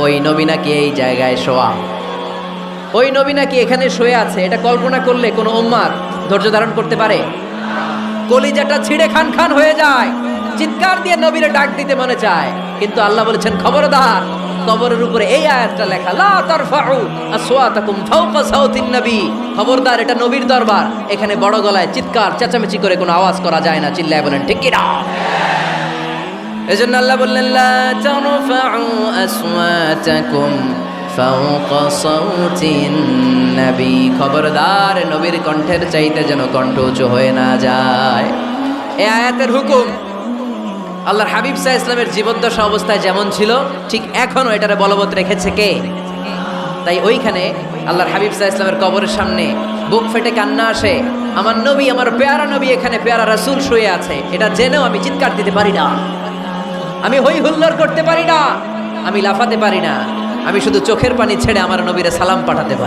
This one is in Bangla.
ওই নবী নাকি এই জায়গায় শোয়া, ওই নবী নাকি এখানে শুয়ে আছে। এটা কল্পনা করলে কোনো উম্মাত ধৈর্য ধারণ করতে পারে? কলিজাটা ছিঁড়ে খান খান হয়ে যায়, চিৎকার দিয়ে নবীরে ডাক দিতে মনে চায়। কিন্তু আল্লাহ বলেছেন খবরদার, কবরের উপরে এই আয়াতটা লেখা, লা তারফাউ আসওয়াতাকুম ফাওকা সাউতিন নবী। খবরদার, এটা নবীর দরবার, এখানে বড় গলায় চিৎকার চেঁচামেচি করে কোনো আওয়াজ করা যায় না। চিল্লায় বলেন ঠিক কি না? এজন্য আল্লাহ বললেন লা তারফাউ আসওয়াতাকুম ফাওকা সাউতিন নবী। খবরদার, নবীর কণ্ঠের চাইতে যেন কণ্ঠ উঁচু হয়ে না যায়। এই আয়াতের হুকুম আল্লাহর হাবিব সাল্লাল্লাহু আলাইহি ওয়াসাল্লামের জীবদ্দশা অবস্থায় যেমন ছিল ঠিক এখনো এটারে বলবৎ রেখেছে কে? তাই ওইখানে আল্লাহর হাবিব সাল্লাল্লাহু আলাইহি ওয়াসাল্লামের কবরের সামনে বুক ফেটে কান্না আসে। আমার নবী, আমার পেয়ারা নবী এখানে, পেয়ারা রাসূল শুয়ে আছে, এটা জেনেও আমি চিৎকার দিতে পারি না, আমি হই হুল্লোড় করতে পারি না, আমি লাফাতে পারি না, আমি শুধু চোখের পানি ছেড়ে আমার নবীরে সালাম পাঠাতে পারি।